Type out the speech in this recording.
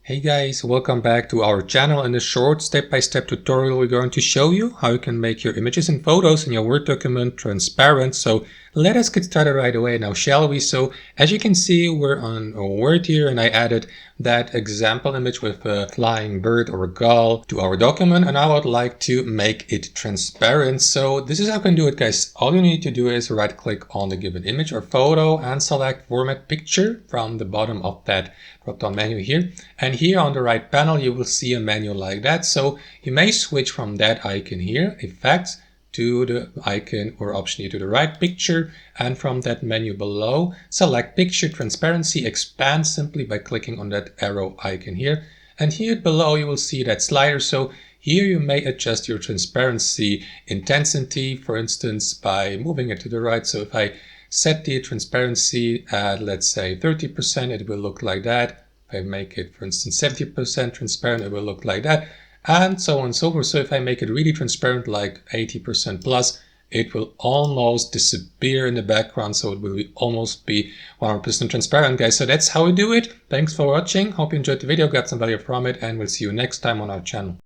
Hey guys, welcome back to our channel. In this short step-by-step tutorial, we're going to show you how you can make your images and photos in your Word document transparent. So let us get started right away now, shall we? So as you can see, we're on Word here, and I added that example image with a flying bird or a gull to our document, and I would like to make it transparent. So this is how you can do it, guys. All you need to do is right click on the given image or photo and select Format Picture from the bottom of that drop-down menu here. And here on the right panel, you will see a menu like that. So you may switch from that icon here, Effects, to the icon or option here to the right, Picture, and from that menu below, select Picture Transparency Expand simply by clicking on that arrow icon here. And here below you will see that slider. So here you may adjust your transparency intensity, for instance, by moving it to the right. So if I set the transparency at, let's say, 30%, it will look like that. If I make it, for instance, 70% transparent, it will look like that, and so on and so forth. So if I make it really transparent, like 80% plus, it will almost disappear in the background. So it will almost be 100% transparent, guys. So that's how we do it. Thanks for watching. Hope you enjoyed the video, got some value from it, and we'll see you next time on our channel.